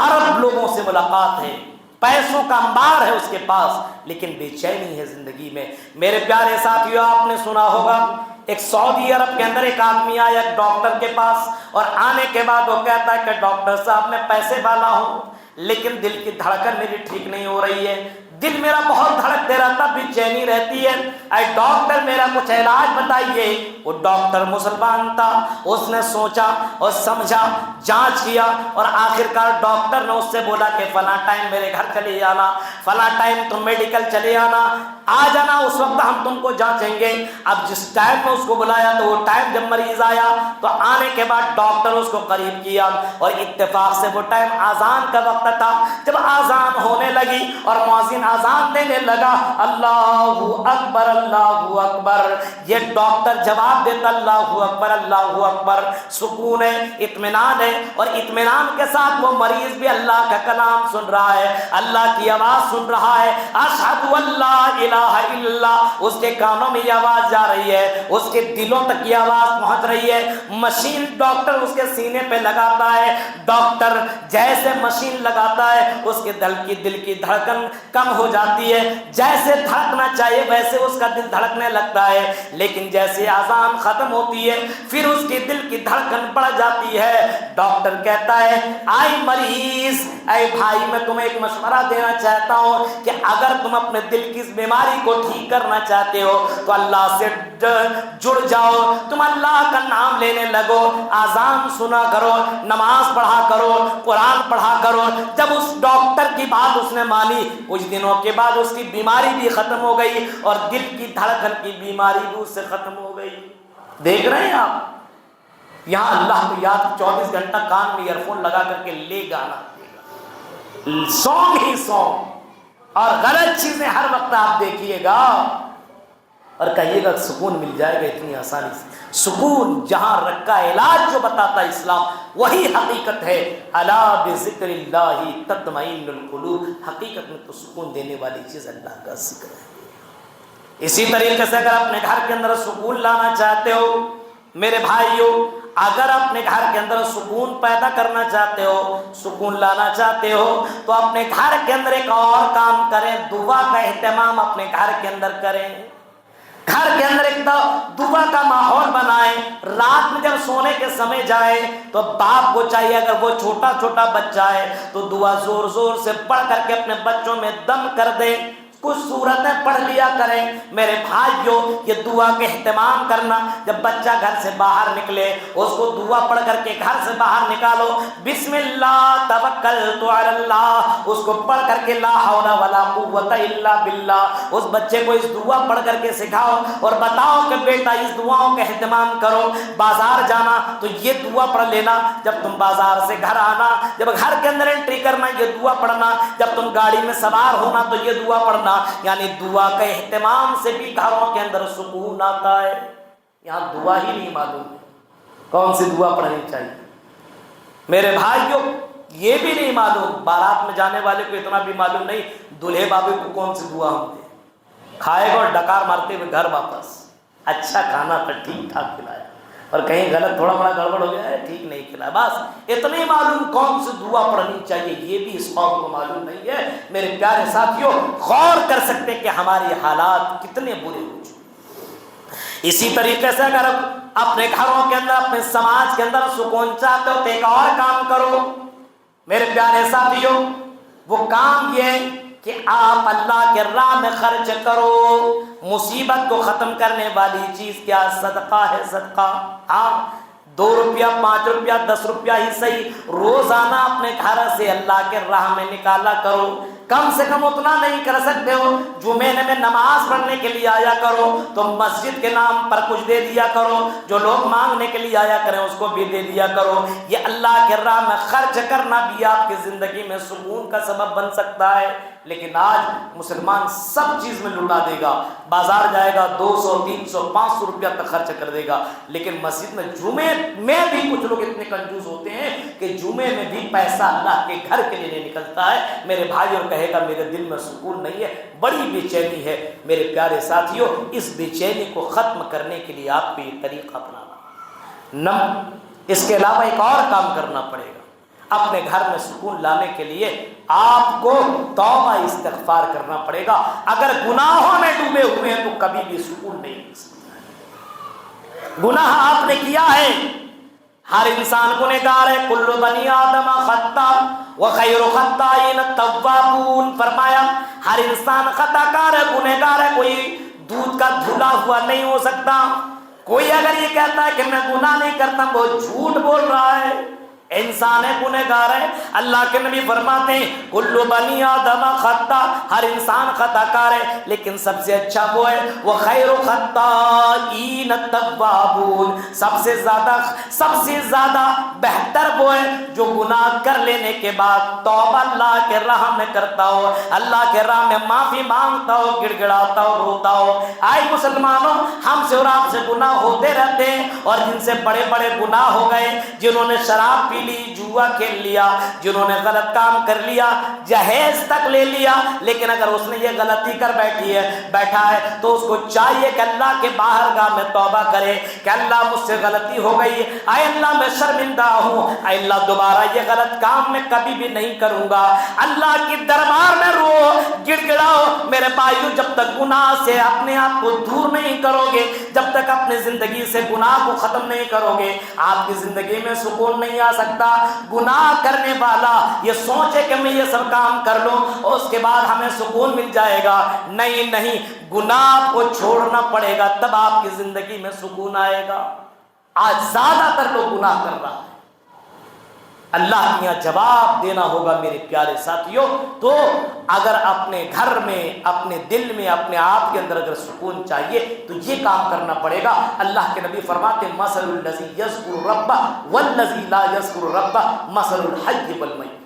عرب لوگوں سے ملاقات ہے، پیسوں کا انبار ہے اس کے پاس، لیکن بے چینی ہے زندگی میں۔ میرے پیارے ساتھیوں، آپ نے سنا ہوگا ایک سعودی عرب کے اندر ایک آدمی آیا ایک ڈاکٹر کے پاس، اور آنے کے بعد وہ کہتا ہے کہ ڈاکٹر صاحب میں پیسے والا ہوں لیکن دل کی دھڑکن میری ٹھیک نہیں ہو رہی ہے، دل میرا بہت دھڑکتے رہتا، بے چینی رہتی ہے، اے ڈاکٹر میرا کچھ علاج بتائیے۔ وہ ڈاکٹر مسلمان تھا، اس نے سوچا اور سمجھا، جانچ کیا، اور آخرکار ڈاکٹر نے اس سے بولا کہ فلاں ٹائم میرے گھر چلے جانا، فلاں ٹائم تم میڈیکل چلے آنا، آ جانا، اس وقت ہم تم کو جانچیں گے۔ اب جس ٹائم میں اس کو بلایا تو وہ ٹائم جب مریض آیا تو آنے کے بعد ڈاکٹر اس کو قریب کیا، اور اتفاق سے وہ ٹائم آذان کا وقت تھا۔ جب آذان ہونے لگی اور مؤذن آذان دینے لگا، اللہ اکبر اللہ اکبر، یہ ڈاکٹر جواب دیتا اللہ اکبر اللہ اکبر، سکون ہے، اطمینان ہے، اور اطمینان کے ساتھ وہ مریض بھی اللہ کا کلام سن رہا ہے، اللہ کی آواز سن رہا ہے، اشہد اللہ الہ الا اللہ، اس کے کانوں میں یہ آواز جا رہی ہے، اس کے دلوں تک یہ آواز پہنچ رہی ہے۔ مشین ڈاکٹر اس کے سینے پہ لگاتا ہے، ڈاکٹر جیسے مشین لگاتا ہے اس کے دل کی دھڑکن کم ہو جاتی ہے، جیسے دھڑکنا چاہیے ویسے اس کا دل دھڑکنے لگتا ہے، لیکن جیسے اذان ختم ہوتی ہے پھر اس کے دل کی دھڑکن بڑھ جاتی ہے۔ ڈاکٹر کہتا ہے آئی مریض، اے بھائی میں تمہیں ایک مشورہ دینا چاہتا ہوں کہ اگر تم اپنے دل کی اس بیماری کو ٹھیک کرنا چاہتے ہو تو اللہ سے جڑ جاؤ، تم اللہ کا نام لینے لگو، اذان سنا کرو، نماز پڑھا کرو، قرآن پڑھا کرو۔ جب اس ڈاکٹر کی بات اس نے مانی، کچھ دنوں کے بعد اس کی بیماری بھی ختم ہو گئی اور دل کی دھڑکن کی بیماری بھی اس سے ختم ہو گئی۔ دیکھ رہے ہیں آپ، یہاں اللہ کو یاد 24 گھنٹہ کان میں ایئر فون لگا کر کے لے گانا دے گا، سونگ ہی سونگ، اور غلط چیزیں ہر وقت آپ دیکھیے گا اور کہیے گا سکون مل جائے گا اتنی آسانی سے۔ سکون جہاں رکھا علاج جو بتاتا ہے اسلام وہی حقیقت ہے۔ الا بذکر اللہ تطمئن القلوب، حقیقت میں تو سکون دینے والی چیز اللہ کا ذکر ہے۔ اسی طریقے سے اگر اپنے گھر کے اندر سکون لانا چاہتے ہو میرے بھائیوں، اگر اپنے گھر کے اندر سکون پیدا کرنا چاہتے ہو، سکون لانا چاہتے ہو، تو اپنے گھر کے اندر ایک اور کام کریں، دعا کا اہتمام اپنے گھر کے اندر کریں۔ گھر کے اندر ایک دعا کا ماحول بنائیں۔ رات میں جب سونے کے سمے جائے تو باپ کو چاہیے اگر وہ چھوٹا چھوٹا بچہ ہے تو دعا زور زور سے پڑھ کر کے اپنے بچوں میں دم کر دیں، کچھ سورتیں پڑھ لیا کریں۔ میرے بھائیوں، یہ دعا کے اہتمام کرنا، جب بچہ گھر سے باہر نکلے اس کو دعا پڑھ کر کے گھر سے باہر نکالو، بسم اللہ توکلت علی اللہ، اس کو پڑھ کر کے لا حول ولا قوت الا باللہ، اس بچے کو اس دعا پڑھ کر کے سکھاؤ اور بتاؤ کہ بیٹا اس دعاؤں کا اہتمام کرو۔ بازار جانا تو یہ دعا پڑھ لینا، جب تم بازار سے گھر آنا، جب گھر کے اندر انٹری کرنا یہ دعا پڑھنا، جب تم گاڑی میں سوار ہونا تو یہ دعا پڑھنا۔ یعنی دعا کے اہتمام سے بھی گھروں کے اندر سکون آتا ہے۔ یہاں دعا ہی نہیں معلوم ہے کون سی دعا پڑھنی چاہیے۔ میرے بھائیوں، یہ بھی نہیں معلوم، بارات میں جانے والے کو اتنا بھی معلوم نہیں دلہے بابے کو کون سی دعا ہم دیں، کھائے گا اور ڈکار مارتے ہوئے گھر واپس۔ اچھا کھانا تھا، ٹھیک ٹھاک کھلایا، اور کہیں غلط تھوڑا بڑا گڑبڑ ہو گیا ہے ٹھیک نہیں کھلایا، بس اتنی معلوم کون سی دعا پڑھنی چاہیے یہ بھی اس قوم کو معلوم نہیں ہے۔ میرے پیارے ساتھیوں، غور کر سکتے کہ ہمارے حالات کتنے برے ہو چکے۔ اسی طریقے سے اگر اپنے گھروں کے اندر اپنے سماج کے اندر سکون چاہتے ہو تو ایک اور کام کرو میرے پیارے ساتھیوں، وہ کام یہ ہے کہ آپ اللہ کے راہ میں خرچ کرو۔ مصیبت کو ختم کرنے والی چیز کیا؟ صدقہ ہے، صدقہ۔ آپ 2 روپیہ 5 روپیہ 10 روپیہ ہی صحیح روزانہ اپنے گھر سے اللہ کے راہ میں نکالا کرو۔ کم سے کم اتنا نہیں کر سکتے ہو، جمعے میں نماز پڑھنے کے لیے آیا کرو تو مسجد کے نام پر کچھ دے دیا کرو، جو لوگ مانگنے کے لیے آیا کریں اس کو بھی دے دیا کرو۔ یہ اللہ کے راہ میں خرچ کرنا بھی آپ کی زندگی میں سکون کا سبب بن سکتا ہے۔ لیکن آج مسلمان سب چیز میں لٹا دے گا، بازار جائے گا 200 300 500 روپیہ تک خرچ کر دے گا، لیکن مسجد میں جمعے میں بھی کچھ لوگ اتنے کنجوس ہوتے ہیں کہ جمعے میں بھی پیسہ اللہ کے گھر کے لیے نکلتا ہے۔ میرے بھائی اور کہے گا میرے دل میں سکون نہیں ہے، بڑی بے چینی ہے۔ میرے پیارے ساتھیوں، اس بے چینی کو ختم کرنے کے لیے آپ کو یہ طریقہ اپنانا، اس کے علاوہ ایک اور کام کرنا پڑے گا۔ اپنے گھر میں سکون لانے کے لیے آپ کو توبہ استغفار کرنا پڑے گا۔ اگر گناہوں میں ڈوبے ہوئے ہیں تو کبھی بھی سکون نہیں مل سکتا۔ گناہ آپ نے کیا ہے، ہر انسان گنہگار ہے، کل بنی آدم خطا وخیر خطائین التوابون، فرمایا ہر انسان خطا کار ہے، گنہگار ہے، کوئی دودھ کا دھلا ہوا نہیں ہو سکتا۔ کوئی اگر یہ کہتا ہے کہ میں گناہ نہیں کرتا وہ جھوٹ بول رہا ہے، انسان ہے، گنہگار ہے۔ اللہ کے نبی فرماتے ہیں کل بنی آدم خطا، ہر انسان خطا کار ہے، لیکن سب سے اچھا وہ ہے وہ خیر خطائین التوابون، سب سے زیادہ بہتر وہ ہے جو گناہ کر لینے کے بعد توبہ اللہ کے راہ میں کرتا ہو، اللہ کے راہ میں معافی مانگتا ہو، گڑ گڑاتا ہو، روتا ہو۔ آئے مسلمانوں، ہم سے اور آپ سے گناہ ہوتے رہتے ہیں، اور جن سے بڑے بڑے گناہ ہو گئے، جنہوں نے شراب پی لی, جوا کھیل لیا, جنہوں نے غلط کام کر لیا, جہیز تک لے لیا, لیکن اگر اس نے یہ غلطی کر بیٹھا ہے تو اس کو چاہیے کہ اللہ کے باہرگاہ میں توبہ کرے کہ اللہ مجھ سے غلطی ہو گئی, اے اللہ میں شرمندہ ہوں, اے اللہ دوبارہ یہ غلط کام میں کبھی بھی نہیں کروں گا. اللہ کی دربار میں رو, گڑ گڑاؤ. میرے بھائیو, جب تک گناہ سے اپنے آپ کو دور نہیں کرو گے, جب تک اپنے زندگی سے گناہ کو ختم نہیں کرو گے, آپ کی زندگی میں سکون نہیں آ سکتا. گناہ کرنے والا یہ سوچے کہ میں یہ سب کام کر لوں اور اس کے بعد ہمیں سکون مل جائے گا, نہیں نہیں, گناہ کو چھوڑنا پڑے گا تب آپ کی زندگی میں سکون آئے گا. آج زیادہ تر لوگ گناہ کر رہا ہے. اللہ کے یہاں جواب دینا ہوگا میرے پیارے ساتھیوں. تو اگر اپنے گھر میں, اپنے دل میں, اپنے آپ کے اندر اگر سکون چاہیے تو یہ کام کرنا پڑے گا. اللہ کے نبی فرماتے ہیں مثل الذی یذکر ربہ والذی لا یذکر ربہ مثل الحی والمیت.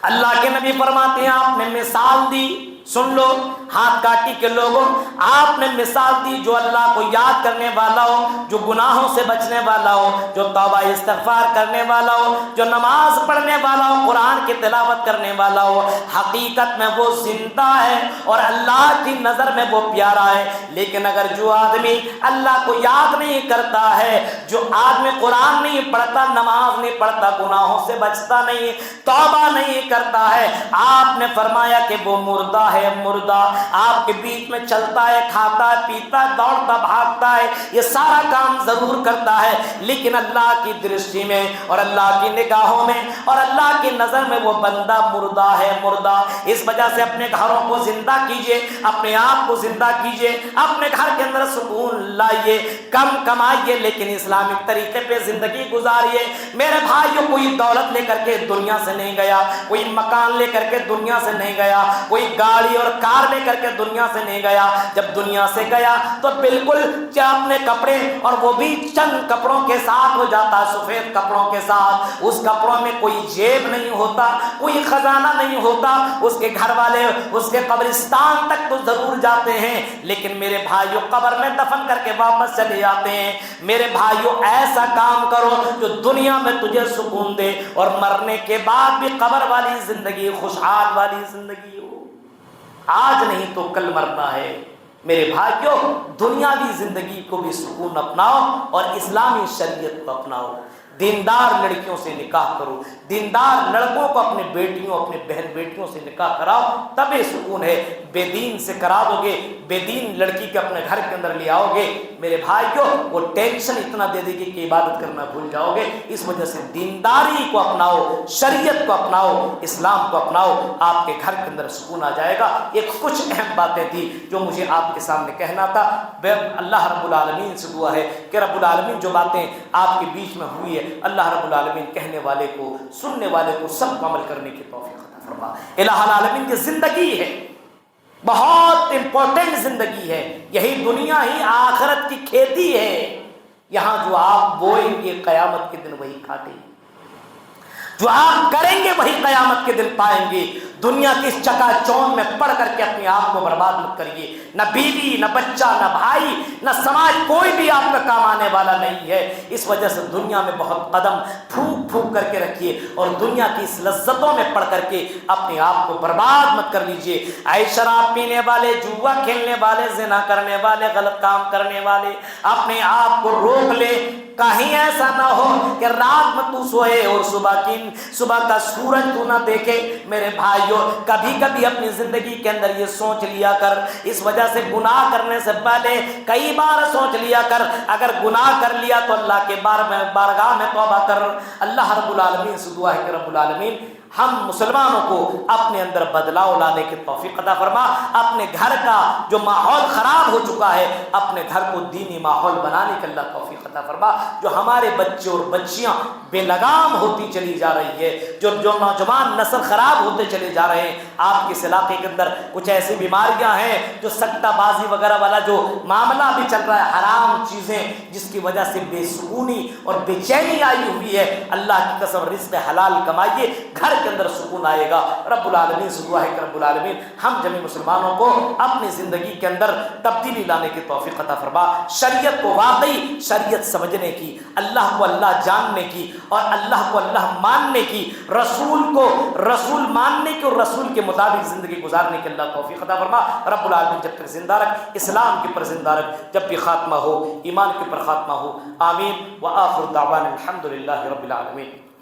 اللہ کے نبی فرماتے ہیں آپ نے مثال دی, سن لو ہاتھ کاٹی کے لوگوں, آپ نے مثال دی جو اللہ کو یاد کرنے والا ہو, جو گناہوں سے بچنے والا ہو, جو توبہ استغفار کرنے والا ہو, جو نماز پڑھنے والا ہو, قرآن کی تلاوت کرنے والا ہو, حقیقت میں وہ زندہ ہے اور اللہ کی نظر میں وہ پیارا ہے. لیکن اگر جو آدمی اللہ کو یاد نہیں کرتا ہے, جو آدمی قرآن نہیں پڑھتا, نماز نہیں پڑھتا, گناہوں سے بچتا نہیں, توبہ نہیں کرتا ہے, آپ نے فرمایا کہ وہ مردہ ہے, مردہ. آپ کے بیچ میں چلتا ہے, کھاتا ہے, پیتا ہے, دوڑتا بھاگتا ہے, یہ سارا کام ضرور کرتا ہے, لیکن اللہ کی درشٹی میں اور اللہ کی نگاہوں میں اور اللہ کی نظر میں وہ بندہ مردہ ہے, مردہ. اس وجہ سے اپنے گھروں کو زندہ کیجئے, اپنے آپ کو زندہ کیجئے, اپنے گھر کے اندر سکون لائیے, کم کمائیے لیکن اسلامک طریقے پہ زندگی گزاریے. میرے بھائیوں, کوئی دولت لے کر کے دنیا سے نہیں گیا, کوئی مکان لے کر کے دنیا سے نہیں گیا, کوئی گاڑی اور کار لے کر کے دنیا سے نہیں گیا. جب دنیا سے گیا تو بالکل اپنے کپڑے, اور وہ بھی چند کپڑوں کے ساتھ ہو جاتا, سفید کپڑوں کے ساتھ. اس کپڑوں میں کوئی جیب نہیں ہوتا, کوئی خزانہ نہیں ہوتا. اس کے گھر والے اس کے قبرستان تک تو ضرور جاتے ہیں, لیکن میرے بھائیوں قبر میں دفن کر کے واپس چلے جاتے ہیں. میرے بھائیوں, ایسا کام کرو جو دنیا میں تجھے سکون دے اور مرنے کے بعد بھی قبر والی زندگی, خوشحال والی زندگی ہو. آج نہیں تو کل مرنا ہے. میرے بھائیوں, دنیاوی زندگی کو بھی سکون اپناؤ اور اسلامی شریعت کو اپناؤ. دیندار لڑکیوں سے نکاح کرو, دیندار لڑکوں کو اپنے بیٹیوں, اپنے بہن بیٹیوں سے نکاح کراؤ, تبھی سکون ہے. بے دین سے کرا دو گے, بے دین لڑکی کے اپنے گھر کے اندر لے آؤ گے, میرے بھائیوں وہ ٹینشن اتنا دے دے گی کہ عبادت کرنا بھول جاؤ گے. اس وجہ سے دینداری کو اپناؤ, شریعت کو اپناؤ, اسلام کو اپناؤ, آپ کے گھر کے اندر سکون آ جائے گا. ایک کچھ اہم باتیں تھی جو مجھے آپ کے سامنے کہنا تھا. اللہ رب العالمین سے دعا ہے کہ رب العالمین جو باتیں آپ کے بیچ میں ہوئی ہے, اللہ رب العالمین کہنے والے کو, سننے والے کو سب کو عمل کرنے کی توفیق عطا فرما. الہ العالمین کی زندگی ہے, بہت امپورٹنٹ زندگی ہے. یہی دنیا ہی آخرت کی کھیتی ہے. یہاں جو آپ بوئیں گے قیامت کے دن وہی کھاتے ہیں, جو آپ کریں گے وہی قیامت کے دن پائیں گے. دنیا کی اس چکا چوند میں پڑھ کر کے اپنے آپ کو برباد مت کریے. نہ بیوی, نہ بچہ, نہ بھائی, نہ سماج, کوئی بھی آپ کا کام آنے والا نہیں ہے. اس وجہ سے دنیا میں بہت قدم پھونک پھونک کر کے رکھیے اور دنیا کی اس لذتوں میں پڑھ کر کے اپنے آپ کو برباد مت کر لیجیے. اے شراب پینے والے, جوا کھیلنے والے, زنا کرنے والے, غلط کام کرنے والے, اپنے آپ کو روک لے. کہیں ایسا نہ ہو کہ رات میں تو سوئے اور صبح کا سورج تو نہ دیکھے. میرے بھائیوں, کبھی کبھی اپنی زندگی کے اندر یہ سوچ لیا کر, اس وجہ سے گناہ کرنے سے پہلے کئی بار سوچ لیا کر, اگر گناہ کر لیا تو اللہ کے بارگاہ میں توبہ کر. اللہ رب العالمین سے دعا ہے کہ رب العالمین ہم مسلمانوں کو اپنے اندر بدلاؤ لانے کی توفیق عطا فرما. اپنے گھر کا جو ماحول خراب ہو چکا ہے, اپنے گھر کو دینی ماحول بنانے کی اللہ توفیق عطا فرما. جو ہمارے بچے اور بچیاں بے لگام ہوتی چلی جا رہی ہے, جو نوجوان نسل خراب ہوتے چلے جا رہے ہیں, آپ کے اس علاقے کے اندر کچھ ایسی بیماریاں ہیں, جو سکتہ بازی وغیرہ والا جو معاملہ بھی چل رہا ہے, حرام چیزیں جس کی وجہ سے بے سکونی اور بے چینی آئی ہوئی ہے. اللہ کی قسم رزق حلال کمائیے, گھر کے اندر سکون آئے گا۔ رب العالمین سے دعا ہے کہ رب العالمین ہم جميع مسلمانوں کو اپنی زندگی کے اندر تبدیلی لانے کی توفیق عطا فرما، شریعت کو واقعی شریعت سمجھنے کی، اللہ کو اللہ جاننے کی اور اللہ کو اللہ ماننے کی، رسول کو رسول ماننے کی اور رسول کے مطابق زندگی گزارنے کی اللہ توفیق عطا فرما۔ رب العالمین جب تک زندہ رکھ، اسلام کے پر زندہ رکھ، جب بھی خاتمہ ہو ایمان کے پر خاتمہ ہو، آمین۔ وآخر دعوانا الحمدللہ رب العالمین۔